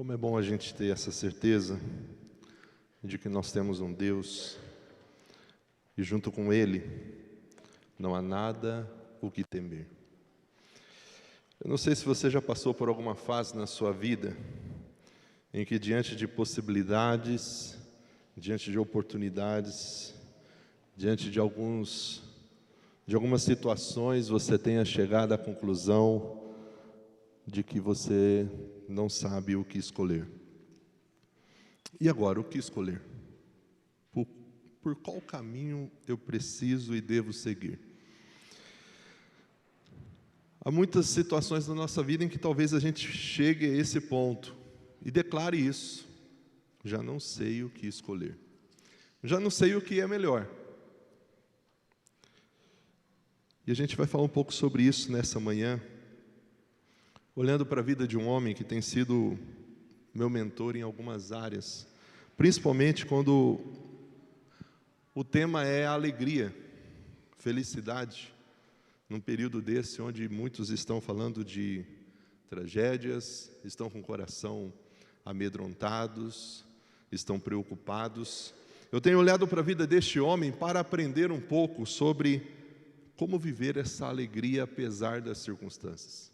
Como é bom a gente ter essa certeza de que nós temos um Deus e junto com Ele não há nada o que temer. Eu não sei se você já passou por alguma fase na sua vida em que diante de possibilidades, diante de oportunidades, diante de algumas situações você tenha chegado à conclusão de que você não sabe o que escolher. E agora, o que escolher? Por qual caminho eu preciso e devo seguir? Há muitas situações na nossa vida em que talvez a gente chegue a esse ponto e declare isso: já não sei o que escolher, já não sei o que é melhor. E a gente vai falar um pouco sobre isso nessa manhã, olhando para a vida de um homem que tem sido meu mentor em algumas áreas, principalmente quando o tema é alegria, felicidade, num período desse onde muitos estão falando de tragédias, estão com o coração amedrontados, estão preocupados. Eu tenho olhado para a vida deste homem para aprender um pouco sobre como viver essa alegria apesar das circunstâncias.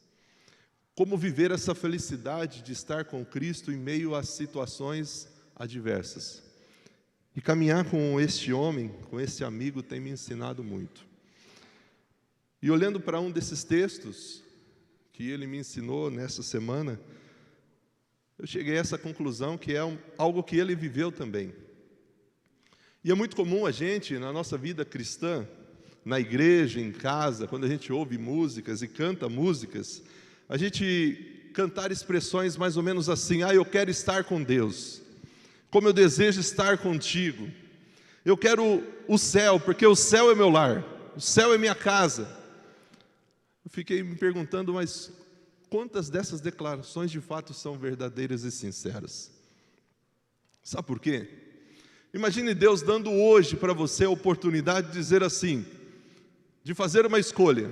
Como viver essa felicidade de estar com Cristo em meio a situações adversas. E caminhar com este homem, com este amigo, tem me ensinado muito. E olhando para um desses textos que ele me ensinou nessa semana, eu cheguei a essa conclusão que é algo que ele viveu também. E é muito comum a gente, na nossa vida cristã, na igreja, em casa, quando a gente ouve músicas e canta músicas, a gente cantar expressões mais ou menos assim: eu quero estar com Deus, como eu desejo estar contigo, eu quero o céu, porque o céu é meu lar, o céu é minha casa. Eu fiquei me perguntando, mas quantas dessas declarações de fato são verdadeiras e sinceras? Sabe por quê? Imagine Deus dando hoje para você a oportunidade de dizer assim, de fazer uma escolha: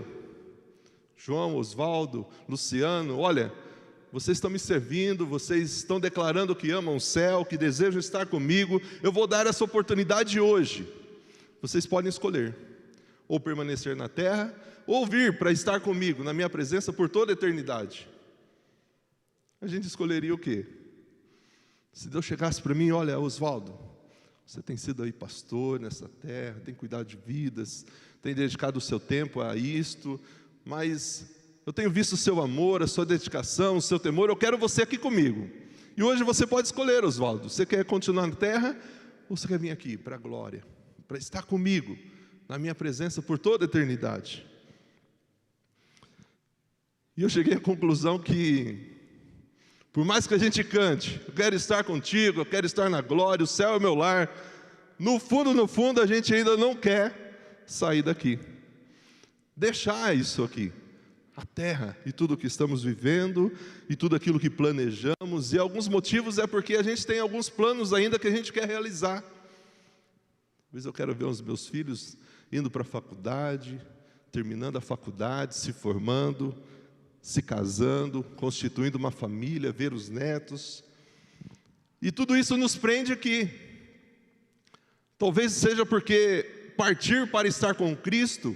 João, Osvaldo, Luciano, olha, vocês estão me servindo, vocês estão declarando que amam o céu, que desejam estar comigo, eu vou dar essa oportunidade hoje. Vocês podem escolher, ou permanecer na terra, ou vir para estar comigo, na minha presença, por toda a eternidade. A gente escolheria o quê? Se Deus chegasse para mim: olha, Osvaldo, você tem sido aí pastor nessa terra, tem cuidado de vidas, tem dedicado o seu tempo a isto, mas eu tenho visto o seu amor, a sua dedicação, o seu temor, eu quero você aqui comigo. E hoje você pode escolher, Osvaldo, você quer continuar na terra, ou você quer vir aqui para a glória, para estar comigo, na minha presença por toda a eternidade. E eu cheguei à conclusão que, por mais que a gente cante, eu quero estar contigo, eu quero estar na glória, o céu é meu lar, no fundo a gente ainda não quer sair daqui, deixar isso aqui, a terra e tudo o que estamos vivendo, e tudo aquilo que planejamos, e alguns motivos é porque a gente tem alguns planos ainda que a gente quer realizar. Talvez eu quero ver os meus filhos indo para a faculdade, terminando a faculdade, se formando, se casando, constituindo uma família, ver os netos, e tudo isso nos prende aqui. Talvez seja porque partir para estar com Cristo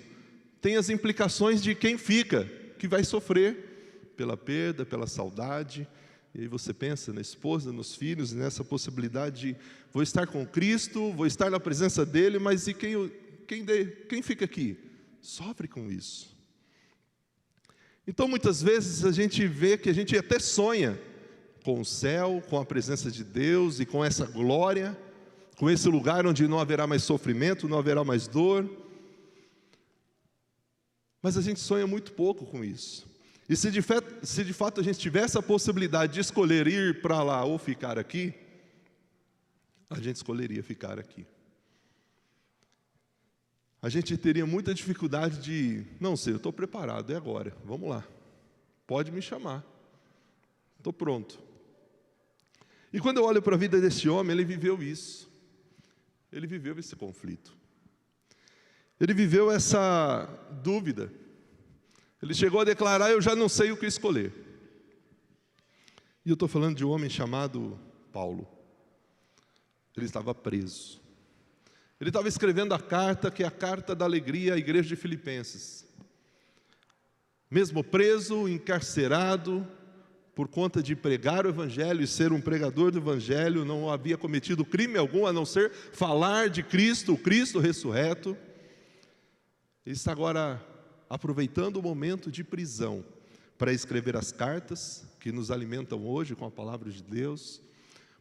tem as implicações de quem fica, que vai sofrer pela perda, pela saudade. E aí você pensa na esposa, nos filhos, nessa possibilidade de vou estar com Cristo, vou estar na presença dEle, mas e quem fica aqui? Sofre com isso. Então muitas vezes a gente vê que a gente até sonha com o céu, com a presença de Deus e com essa glória, com esse lugar onde não haverá mais sofrimento, não haverá mais dor. Mas a gente sonha muito pouco com isso. E se de fato a gente tivesse a possibilidade de escolher ir para lá ou ficar aqui, a gente escolheria ficar aqui. A gente teria muita dificuldade de, não sei, eu estou preparado, é agora, vamos lá, pode me chamar, estou pronto. E quando eu olho para a vida desse homem, ele viveu isso, ele viveu esse conflito, ele viveu essa dúvida, ele chegou a declarar: eu já não sei o que escolher. E eu estou falando de um homem chamado Paulo. Ele estava preso. Ele estava escrevendo a carta, que é a carta da alegria à igreja de Filipenses. Mesmo preso, encarcerado, por conta de pregar o evangelho e ser um pregador do evangelho, não havia cometido crime algum, a não ser falar de Cristo, o Cristo ressurreto. Ele está agora aproveitando o momento de prisão para escrever as cartas que nos alimentam hoje com a palavra de Deus,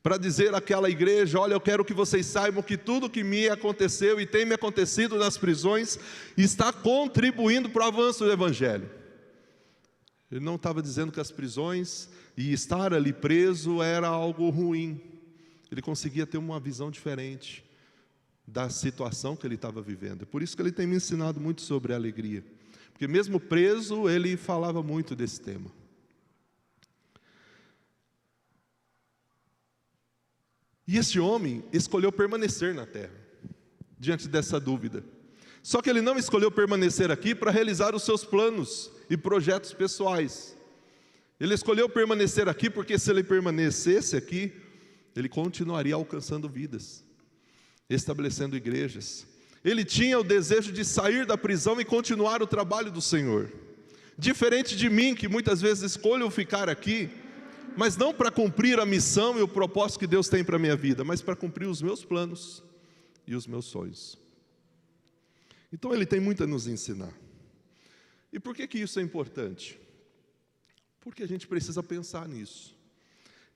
para dizer àquela igreja: olha, eu quero que vocês saibam que tudo que me aconteceu e tem me acontecido nas prisões está contribuindo para o avanço do evangelho. Ele não estava dizendo que as prisões e estar ali preso era algo ruim. Ele conseguia ter uma visão diferente da situação que ele estava vivendo. É por isso que ele tem me ensinado muito sobre a alegria. Porque mesmo preso, ele falava muito desse tema. E esse homem escolheu permanecer na terra, diante dessa dúvida. Só que ele não escolheu permanecer aqui para realizar os seus planos e projetos pessoais. Ele escolheu permanecer aqui porque se ele permanecesse aqui, ele continuaria alcançando vidas, estabelecendo igrejas. Ele tinha o desejo de sair da prisão e continuar o trabalho do Senhor. Diferente de mim, que muitas vezes escolho ficar aqui, mas não para cumprir a missão e o propósito que Deus tem para a minha vida, mas para cumprir os meus planos e os meus sonhos. Então ele tem muito a nos ensinar. E por que isso é importante? Porque a gente precisa pensar nisso.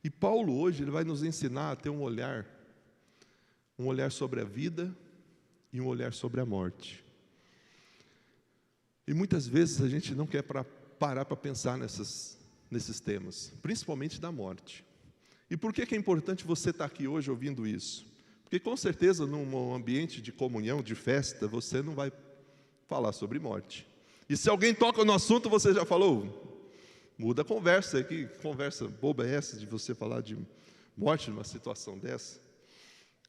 E Paulo hoje ele vai nos ensinar a ter um olhar sobre a vida e um olhar sobre a morte. E muitas vezes a gente não quer parar para pensar nesses temas, principalmente da morte. E por que é importante você estar aqui hoje ouvindo isso? Porque com certeza num ambiente de comunhão, de festa, você não vai falar sobre morte. E se alguém toca no assunto, você já falou, muda a conversa, que conversa boba é essa de você falar de morte numa situação dessa?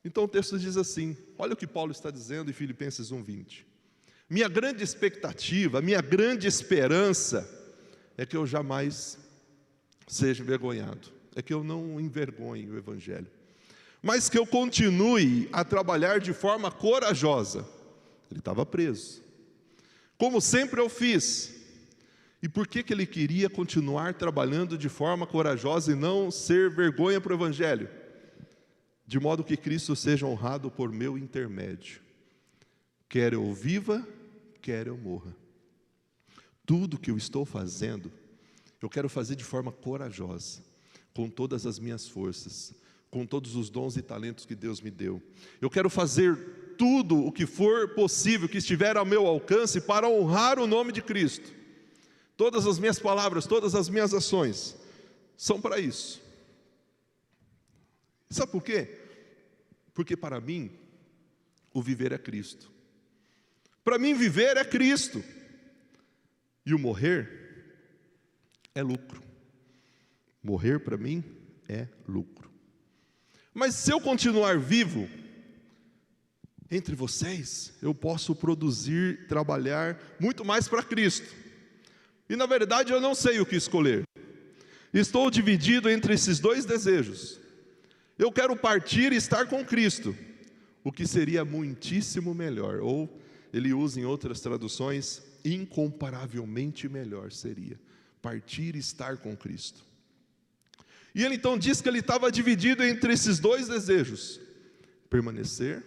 Então o texto diz assim, olha o que Paulo está dizendo em Filipenses 1:20. Minha grande expectativa, minha grande esperança é que eu jamais seja envergonhado, é que eu não envergonhe o evangelho, mas que eu continue a trabalhar de forma corajosa. Ele estava preso, como sempre eu fiz. E por que ele queria continuar trabalhando de forma corajosa e não ser vergonha para o evangelho? De modo que Cristo seja honrado por meu intermédio. Quer eu viva, quer eu morra. Tudo que eu estou fazendo, eu quero fazer de forma corajosa, com todas as minhas forças, com todos os dons e talentos que Deus me deu. Eu quero fazer tudo o que for possível, que estiver ao meu alcance, para honrar o nome de Cristo. Todas as minhas palavras, todas as minhas ações, são para isso. Sabe por quê? Porque para mim, o viver é Cristo. Para mim, viver é Cristo. E o morrer é lucro. Morrer para mim é lucro. Mas se eu continuar vivo, entre vocês, eu posso produzir, trabalhar muito mais para Cristo. E na verdade eu não sei o que escolher. Estou dividido entre esses dois desejos. Eu quero partir e estar com Cristo, o que seria muitíssimo melhor, ou ele usa em outras traduções, incomparavelmente melhor seria partir e estar com Cristo. E ele então diz que ele estava dividido entre esses dois desejos: permanecer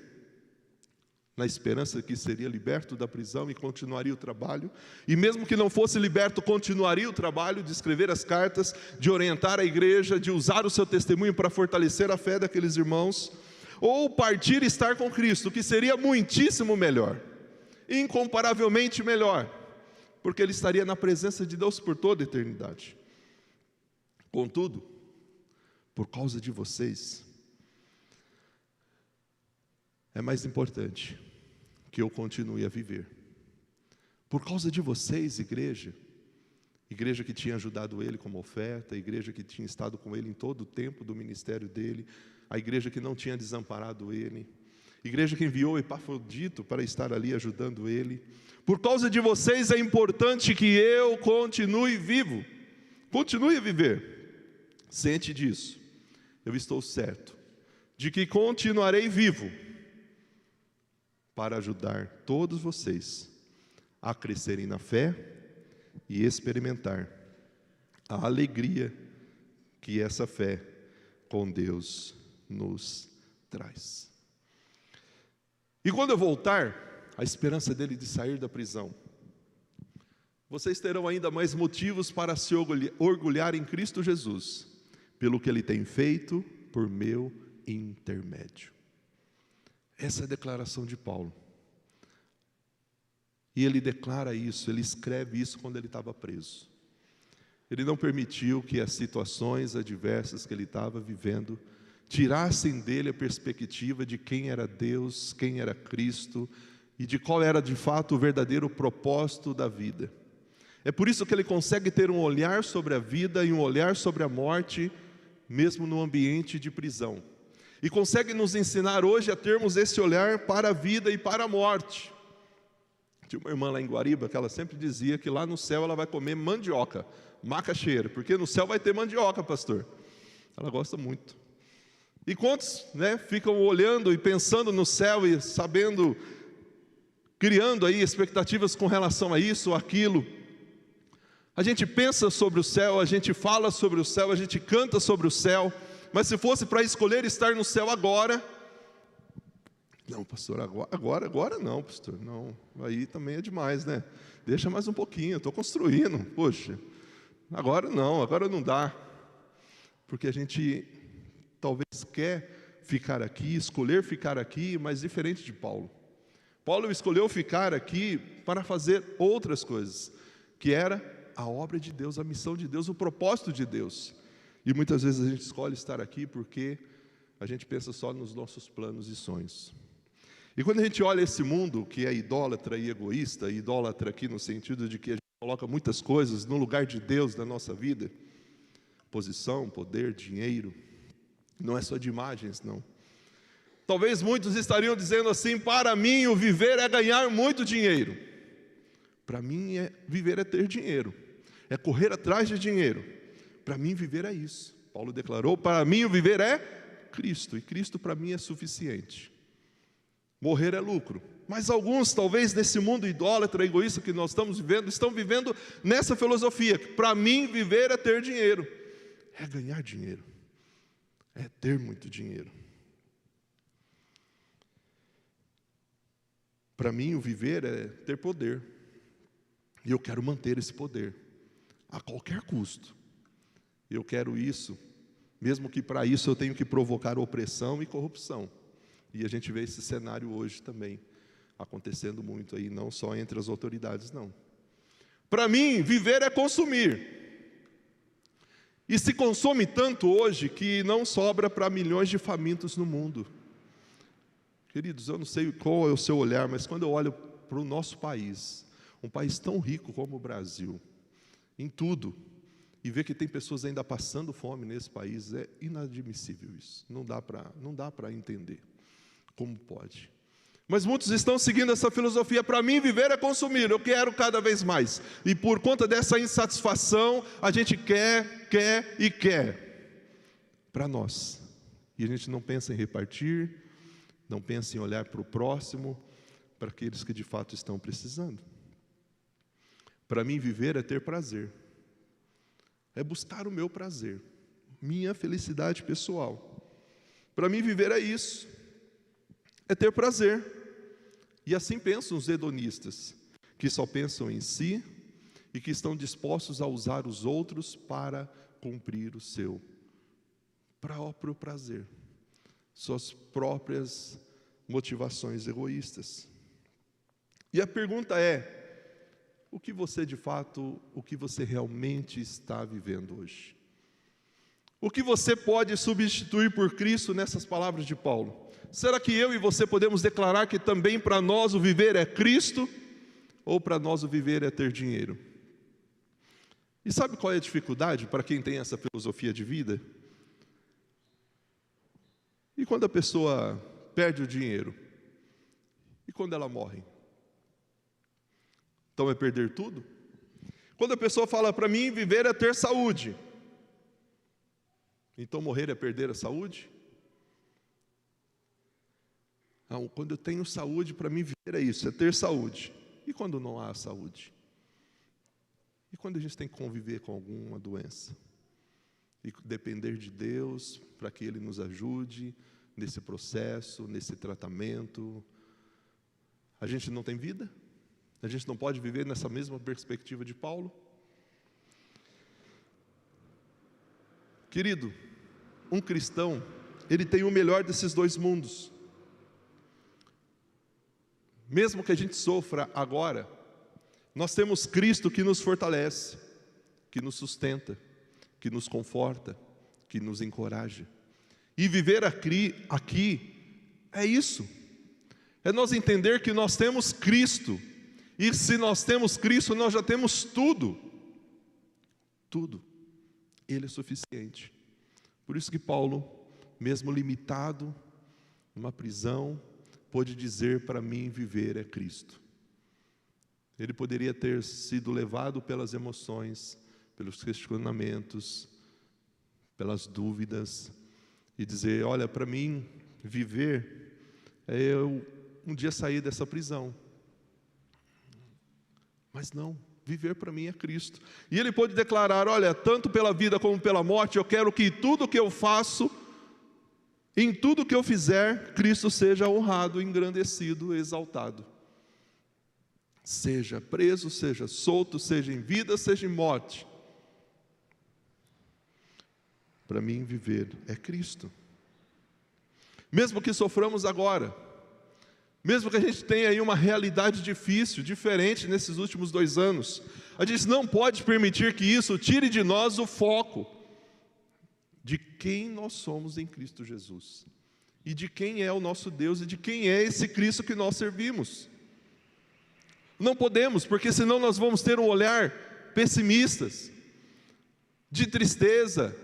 na esperança que seria liberto da prisão e continuaria o trabalho, e mesmo que não fosse liberto, continuaria o trabalho de escrever as cartas, de orientar a igreja, de usar o seu testemunho para fortalecer a fé daqueles irmãos, ou partir e estar com Cristo, que seria muitíssimo melhor, incomparavelmente melhor, porque ele estaria na presença de Deus por toda a eternidade. Contudo, por causa de vocês, é mais importante que eu continue a viver. Por causa de vocês, igreja que tinha ajudado ele como oferta, a igreja que tinha estado com ele em todo o tempo do ministério dele, a igreja que não tinha desamparado ele, igreja que enviou Epafrodito para estar ali ajudando ele. Por causa de vocês é importante que eu continue vivo, continue a viver. ciente disso, eu estou certo de que continuarei vivo para ajudar todos vocês a crescerem na fé e experimentar a alegria que essa fé com Deus nos traz. E quando eu voltar, a esperança dele de sair da prisão, vocês terão ainda mais motivos para se orgulhar em Cristo Jesus, pelo que Ele tem feito por meu intermédio. Essa é a declaração de Paulo. E ele declara isso, ele escreve isso quando ele estava preso. Ele não permitiu que as situações adversas que ele estava vivendo tirassem dele a perspectiva de quem era Deus, quem era Cristo e de qual era de fato o verdadeiro propósito da vida. É por isso que ele consegue ter um olhar sobre a vida e um olhar sobre a morte, mesmo no ambiente de prisão. E consegue nos ensinar hoje a termos esse olhar para a vida e para a morte. Tinha uma irmã lá em Guariba que ela sempre dizia que lá no céu ela vai comer mandioca, macaxeira, porque no céu vai ter mandioca, pastor. Ela gosta muito. E quantos, ficam olhando e pensando no céu e sabendo, criando aí expectativas com relação a isso ou aquilo. A gente pensa sobre o céu, a gente fala sobre o céu, a gente canta sobre o céu, mas se fosse para escolher estar no céu agora, não, pastor, agora não, pastor, não, aí também é demais, deixa mais um pouquinho, estou construindo, poxa, agora não dá, porque a gente talvez quer ficar aqui, escolher ficar aqui, mas diferente de Paulo. Paulo escolheu ficar aqui para fazer outras coisas, que era a obra de Deus, a missão de Deus, o propósito de Deus. E muitas vezes a gente escolhe estar aqui porque a gente pensa só nos nossos planos e sonhos. E quando a gente olha esse mundo que é idólatra e egoísta, idólatra aqui no sentido de que a gente coloca muitas coisas no lugar de Deus na nossa vida, posição, poder, dinheiro, não é só de imagens, não. Talvez muitos estariam dizendo assim: para mim o viver é ganhar muito dinheiro. Para mim viver é ter dinheiro, é correr atrás de dinheiro. Para mim viver é isso. Paulo declarou: para mim o viver é Cristo, e Cristo para mim é suficiente. Morrer é lucro. Mas alguns, talvez nesse mundo idólatra, egoísta que nós estamos vivendo, estão vivendo nessa filosofia: para mim viver é ter dinheiro, é ganhar dinheiro, é ter muito dinheiro. Para mim o viver é ter poder, e eu quero manter esse poder a qualquer custo. Eu quero isso, mesmo que para isso eu tenho que provocar opressão e corrupção. E a gente vê esse cenário hoje também acontecendo muito aí, não só entre as autoridades, não. Para mim, viver é consumir. E se consome tanto hoje que não sobra para milhões de famintos no mundo. Queridos, eu não sei qual é o seu olhar, mas quando eu olho para o nosso país, um país tão rico como o Brasil, em tudo, e ver que tem pessoas ainda passando fome nesse país, é inadmissível isso. Não dá para entender como pode. Mas muitos estão seguindo essa filosofia: para mim viver é consumir, eu quero cada vez mais. E por conta dessa insatisfação, a gente quer para nós. E a gente não pensa em repartir, não pensa em olhar para o próximo, para aqueles que de fato estão precisando. Para mim viver é ter prazer, é buscar o meu prazer, minha felicidade pessoal. Para mim viver é isso, é ter prazer. E assim pensam os hedonistas, que só pensam em si e que estão dispostos a usar os outros para cumprir o seu próprio prazer, suas próprias motivações egoístas. E a pergunta é: o que você de fato, o que você realmente está vivendo hoje? O que você pode substituir por Cristo nessas palavras de Paulo? Será que eu e você podemos declarar que também para nós o viver é Cristo? Ou para nós o viver é ter dinheiro? E sabe qual é a dificuldade para quem tem essa filosofia de vida? E quando a pessoa perde o dinheiro? E quando ela morre? Então é perder tudo? Quando a pessoa fala: para mim viver é ter saúde. Então morrer é perder a saúde? Não, quando eu tenho saúde, para mim viver é isso, é ter saúde. E quando não há saúde? E quando a gente tem que conviver com alguma doença? E depender de Deus para que Ele nos ajude nesse processo, nesse tratamento. A gente não tem vida? A gente não pode viver nessa mesma perspectiva de Paulo? Querido, um cristão, ele tem o melhor desses dois mundos. Mesmo que a gente sofra agora, nós temos Cristo que nos fortalece, que nos sustenta, que nos conforta, que nos encoraja. E viver aqui é isso. É nós entender que nós temos Cristo. E se nós temos Cristo, nós já temos tudo. Tudo. Ele é suficiente. Por isso que Paulo, mesmo limitado, numa prisão, pôde dizer: para mim viver é Cristo. Ele poderia ter sido levado pelas emoções, pelos questionamentos, pelas dúvidas, e dizer: olha, para mim viver é eu um dia sair dessa prisão. Mas não, viver para mim é Cristo. E ele pôde declarar: olha, tanto pela vida como pela morte, eu quero que tudo que eu faço, em tudo que eu fizer, Cristo seja honrado, engrandecido, exaltado. Seja preso, seja solto, seja em vida, seja em morte. Para mim viver é Cristo. Mesmo que soframos agora, mesmo que a gente tenha aí uma realidade difícil, diferente nesses últimos 2 anos, a gente não pode permitir que isso tire de nós o foco de quem nós somos em Cristo Jesus, e de quem é o nosso Deus, e de quem é esse Cristo que nós servimos. Não podemos, porque senão nós vamos ter um olhar pessimistas, de tristeza,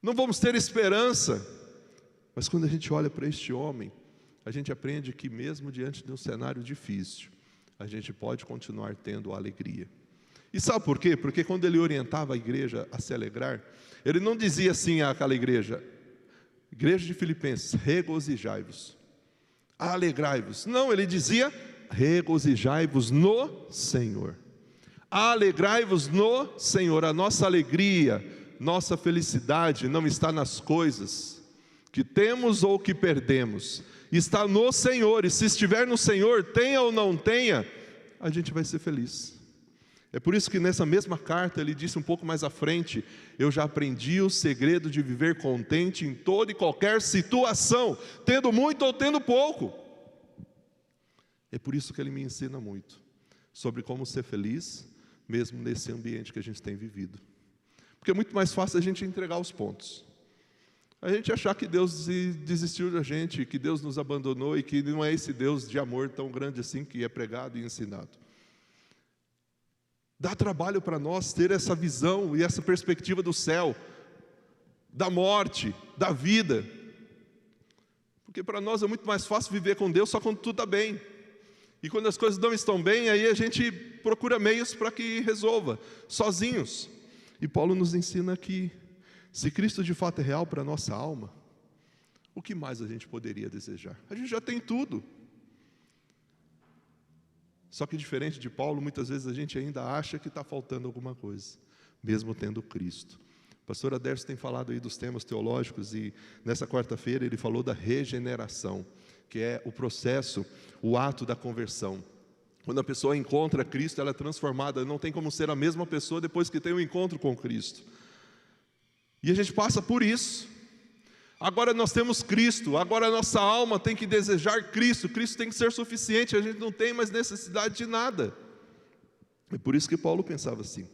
não vamos ter esperança. Mas quando a gente olha para este homem, a gente aprende que mesmo diante de um cenário difícil, a gente pode continuar tendo alegria. E sabe por quê? Porque quando ele orientava a igreja a se alegrar, ele não dizia assim àquela igreja de Filipenses: regozijai-vos, alegrai-vos. Não, ele dizia: regozijai-vos no Senhor. Alegrai-vos no Senhor. A nossa alegria, nossa felicidade não está nas coisas que temos ou que perdemos, está no Senhor. E se estiver no Senhor, tenha ou não tenha, a gente vai ser feliz. É por isso que nessa mesma carta ele disse um pouco mais à frente: eu já aprendi o segredo de viver contente em toda e qualquer situação, tendo muito ou tendo pouco. É por isso que ele me ensina muito sobre como ser feliz, mesmo nesse ambiente que a gente tem vivido. Porque é muito mais fácil a gente entregar os pontos, a gente achar que Deus desistiu da gente, que Deus nos abandonou, e que não é esse Deus de amor tão grande assim que é pregado e ensinado. Dá trabalho para nós ter essa visão e essa perspectiva do céu, da morte, da vida. Porque para nós é muito mais fácil viver com Deus só quando tudo está bem. E quando as coisas não estão bem, aí a gente procura meios para que resolva, sozinhos. E Paulo nos ensina que, se Cristo de fato é real para a nossa alma, o que mais a gente poderia desejar? A gente já tem tudo. Só que diferente de Paulo, muitas vezes a gente ainda acha que está faltando alguma coisa, mesmo tendo Cristo. O pastor Aderso tem falado aí dos temas teológicos, e nessa quarta-feira ele falou da regeneração, que é o processo, o ato da conversão. Quando a pessoa encontra Cristo, ela é transformada, não tem como ser a mesma pessoa depois que tem um encontro com Cristo. E a gente passa por isso. Agora nós temos Cristo, agora a nossa alma tem que desejar Cristo, Cristo tem que ser suficiente, a gente não tem mais necessidade de nada. É por isso que Paulo pensava assim,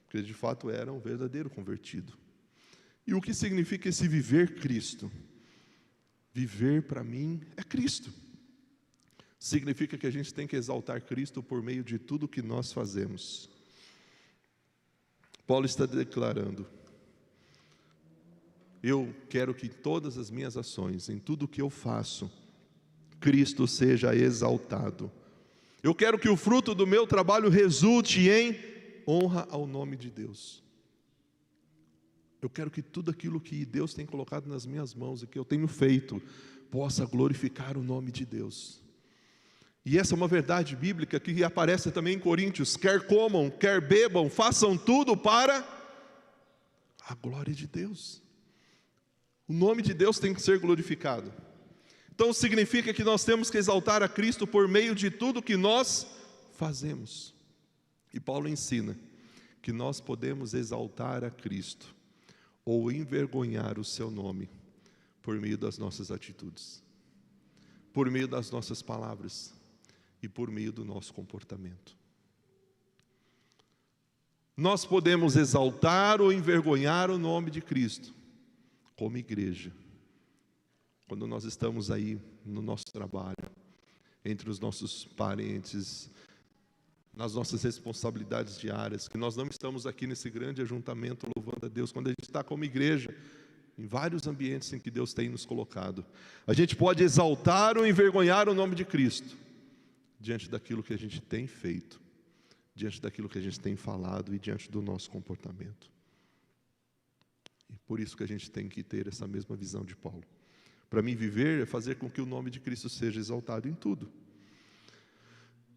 porque ele de fato era um verdadeiro convertido. E o que significa esse viver Cristo? Viver para mim é Cristo. Significa que a gente tem que exaltar Cristo por meio de tudo que nós fazemos. Paulo está declarando: eu quero que todas as minhas ações, em tudo que eu faço, Cristo seja exaltado. Eu quero que o fruto do meu trabalho resulte em honra ao nome de Deus. Eu quero que tudo aquilo que Deus tem colocado nas minhas mãos e que eu tenho feito, possa glorificar o nome de Deus. E essa é uma verdade bíblica que aparece também em Coríntios: quer comam, quer bebam, façam tudo para a glória de Deus. O nome de Deus tem que ser glorificado. Então significa que nós temos que exaltar a Cristo por meio de tudo que nós fazemos. E Paulo ensina que nós podemos exaltar a Cristo ou envergonhar o seu nome por meio das nossas atitudes, por meio das nossas palavras e por meio do nosso comportamento. Nós podemos exaltar ou envergonhar o nome de Cristo como igreja, quando nós estamos aí no nosso trabalho, entre os nossos parentes, nas nossas responsabilidades diárias, que nós não estamos aqui nesse grande ajuntamento louvando a Deus, quando a gente está como igreja, em vários ambientes em que Deus tem nos colocado, a gente pode exaltar ou envergonhar o nome de Cristo, diante daquilo que a gente tem feito, diante daquilo que a gente tem falado e diante do nosso comportamento. E por isso que a gente tem que ter essa mesma visão de Paulo. Para mim, viver é fazer com que o nome de Cristo seja exaltado em tudo.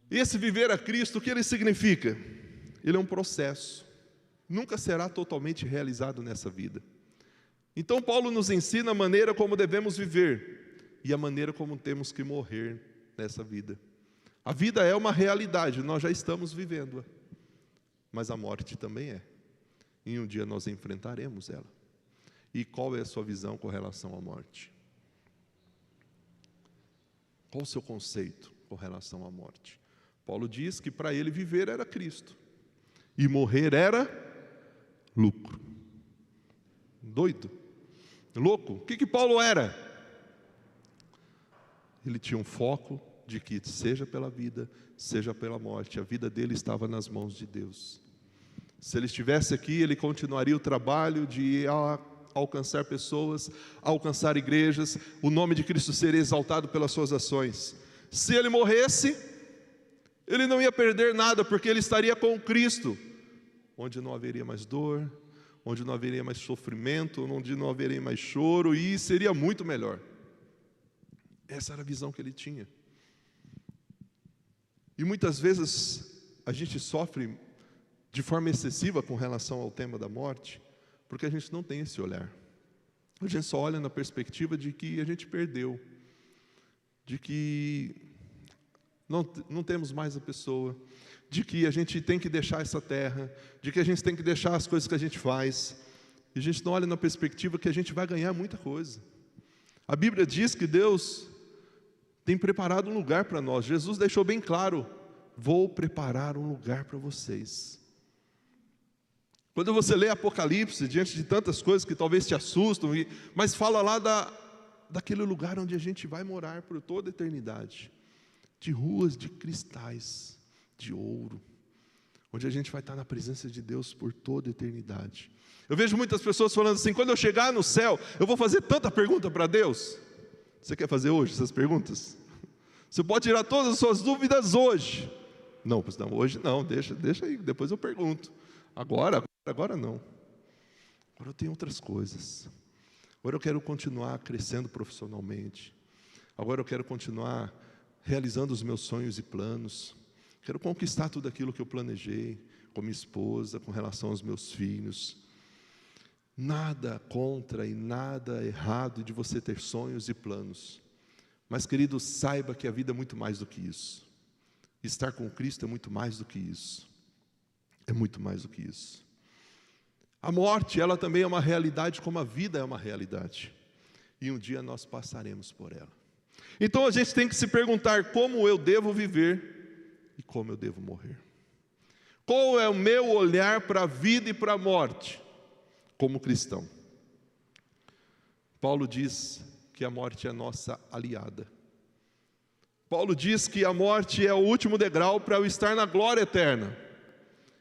E esse viver a Cristo, o que ele significa? Ele é um processo, nunca será totalmente realizado nessa vida. Então Paulo nos ensina a maneira como devemos viver e a maneira como temos que morrer nessa vida. A vida é uma realidade, nós já estamos vivendo-a, mas a morte também é. E um dia nós enfrentaremos ela. E qual é a sua visão com relação à morte? Qual o seu conceito com relação à morte? Paulo diz que para ele viver era Cristo e morrer era lucro. Doido? Louco? O que Paulo era? Ele tinha um foco de que seja pela vida, seja pela morte, a vida dele estava nas mãos de Deus. Se ele estivesse aqui, ele continuaria o trabalho de alcançar pessoas, alcançar igrejas, o nome de Cristo seria exaltado pelas suas ações. Se ele morresse, ele não ia perder nada, porque ele estaria com Cristo, onde não haveria mais dor, onde não haveria mais sofrimento, onde não haveria mais choro, e seria muito melhor. Essa era a visão que ele tinha. E muitas vezes a gente sofre de forma excessiva com relação ao tema da morte, porque a gente não tem esse olhar. A gente só olha na perspectiva de que a gente perdeu, de que não temos mais a pessoa, de que a gente tem que deixar essa terra, de que a gente tem que deixar as coisas que a gente faz, e a gente não olha na perspectiva que a gente vai ganhar muita coisa. A Bíblia diz que Deus tem preparado um lugar para nós. Jesus deixou bem claro: vou preparar um lugar para vocês. Quando você lê Apocalipse, diante de tantas coisas que talvez te assustam, mas fala lá daquele lugar onde a gente vai morar por toda a eternidade, de ruas de cristais, de ouro, onde a gente vai estar na presença de Deus por toda a eternidade. Eu vejo muitas pessoas falando assim: quando eu chegar no céu, eu vou fazer tanta pergunta para Deus. Você quer fazer hoje essas perguntas? Você pode tirar todas as suas dúvidas hoje. Não, hoje não, deixa aí, depois eu pergunto. Agora não. Agora eu tenho outras coisas. Agora eu quero continuar crescendo profissionalmente. Agora eu quero continuar realizando os meus sonhos e planos. Quero conquistar tudo aquilo que eu planejei com minha esposa, com relação aos meus filhos. Nada contra e nada errado de você ter sonhos e planos. Mas, querido, saiba que a vida é muito mais do que isso. Estar com Cristo é muito mais do que isso. É muito mais do que isso. A morte, ela também é uma realidade, como a vida é uma realidade. E um dia nós passaremos por ela. Então a gente tem que se perguntar: como eu devo viver e como eu devo morrer? Qual é o meu olhar para a vida e para a morte como cristão? Paulo diz que a morte é a nossa aliada. Paulo diz que a morte é o último degrau para eu estar na glória eterna.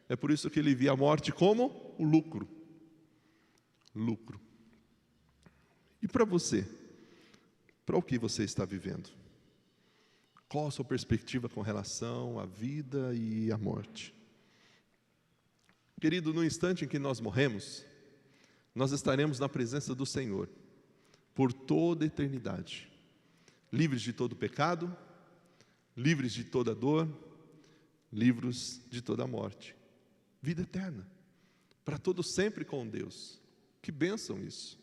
É por isso que ele via a morte como o lucro. Lucro. E para você? Para o que você está vivendo? Qual a sua perspectiva com relação à vida e à morte? Querido, no instante em que nós morremos, nós estaremos na presença do Senhor por toda a eternidade, livres de todo pecado, livres de toda dor, livres de toda morte, vida eterna, para todo sempre com Deus. Que bênção isso!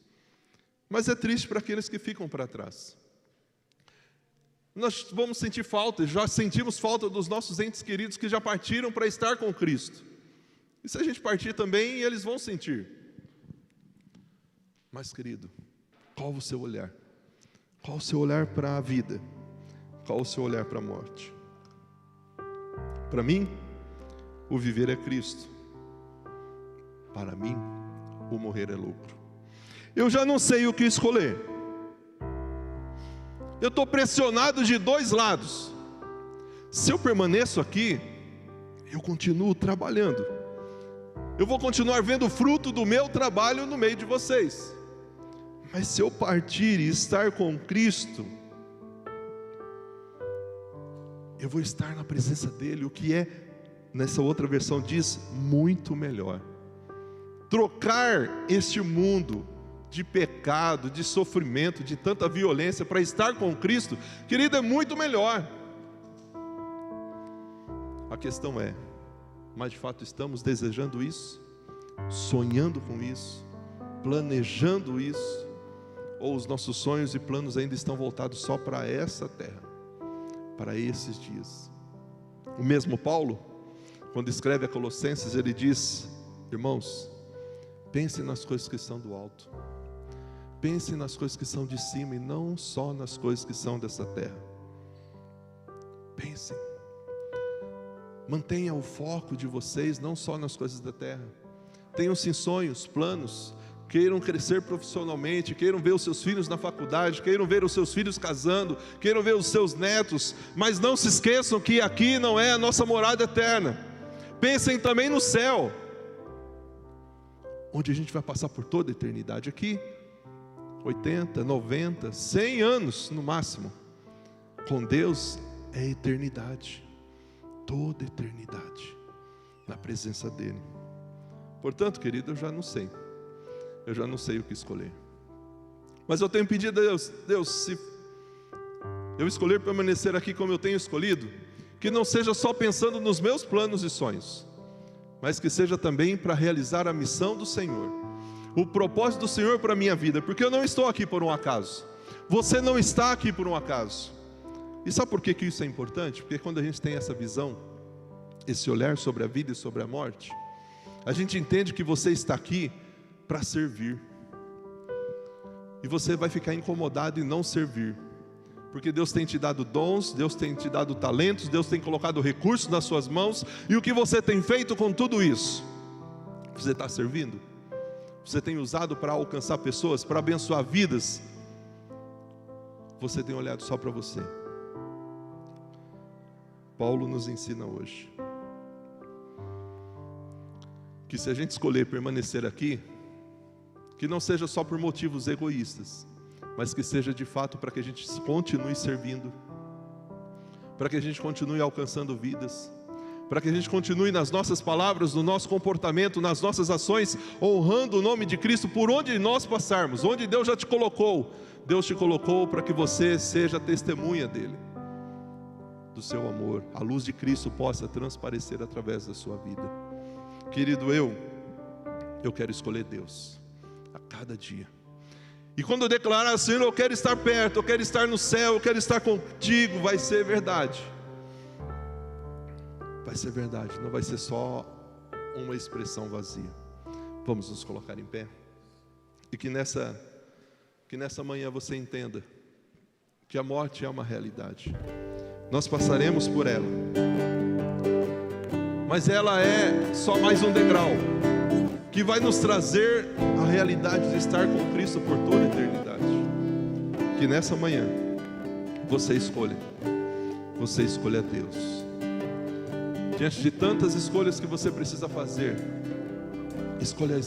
Mas é triste para aqueles que ficam para trás. Nós vamos sentir falta, já sentimos falta dos nossos entes queridos que já partiram para estar com Cristo. E se a gente partir também, eles vão sentir. Mas, querido, qual o seu olhar? Qual o seu olhar para a vida? Qual o seu olhar para a morte? Para mim, o viver é Cristo. Para mim, o morrer é lucro. Eu já não sei o que escolher. Eu estou pressionado de dois lados. Se eu permaneço aqui, eu continuo trabalhando. Eu vou continuar vendo o fruto do meu trabalho no meio de vocês. Mas se eu partir e estar com Cristo, eu vou estar na presença dEle, o que é, nessa outra versão diz, muito melhor. Trocar este mundo de pecado, de sofrimento, de tanta violência, para estar com Cristo, querido, é muito melhor. A questão é, mas de fato estamos desejando isso? Sonhando com isso? Planejando isso? Ou os nossos sonhos e planos ainda estão voltados só para essa terra, para esses dias? O mesmo Paulo, quando escreve a Colossenses, ele diz: irmãos, pensem nas coisas que estão do alto, pensem nas coisas que são de cima e não só nas coisas que são dessa terra. Pensem, mantenha o foco de vocês não só nas coisas da terra. Tenham sim sonhos, planos, queiram crescer profissionalmente, queiram ver os seus filhos na faculdade, queiram ver os seus filhos casando, queiram ver os seus netos, mas não se esqueçam que aqui não é a nossa morada eterna. Pensem também no céu, onde a gente vai passar por toda a eternidade. Aqui 80, 90, 100 anos no máximo. Com Deus é eternidade, toda eternidade, na presença dEle. Portanto, querido, eu já não sei o que escolher. Mas eu tenho pedido a Deus, se eu escolher permanecer aqui como eu tenho escolhido, que não seja só pensando nos meus planos e sonhos, mas que seja também para realizar a missão do Senhor, o propósito do Senhor para a minha vida, porque eu não estou aqui por um acaso, você não está aqui por um acaso. E sabe por que isso é importante? Porque quando a gente tem essa visão, esse olhar sobre a vida e sobre a morte, a gente entende que você está aqui para servir, e você vai ficar incomodado em não servir, porque Deus tem te dado dons, Deus tem te dado talentos, Deus tem colocado recursos nas suas mãos, e o que você tem feito com tudo isso? Você está servindo? Você tem usado para alcançar pessoas, para abençoar vidas? Você tem olhado só para você? Paulo nos ensina hoje que se a gente escolher permanecer aqui, que não seja só por motivos egoístas, mas que seja de fato para que a gente continue servindo, para que a gente continue alcançando vidas, para que a gente continue nas nossas palavras, no nosso comportamento, nas nossas ações, honrando o nome de Cristo por onde nós passarmos, onde Deus já te colocou. Deus te colocou para que você seja testemunha dEle, do seu amor, a luz de Cristo possa transparecer através da sua vida. Querido, eu quero escolher Deus a cada dia. E quando eu declarar, Senhor, eu quero estar perto, eu quero estar no céu, eu quero estar contigo, vai ser verdade. Vai ser verdade, não vai ser só uma expressão vazia. Vamos nos colocar em pé. E que nessa manhã você entenda que a morte é uma realidade. Nós passaremos por ela, mas ela é só mais um degrau que vai nos trazer a realidade de estar com Cristo por toda a eternidade. Que nessa manhã você escolha a Deus. Diante de tantas escolhas que você precisa fazer, escolha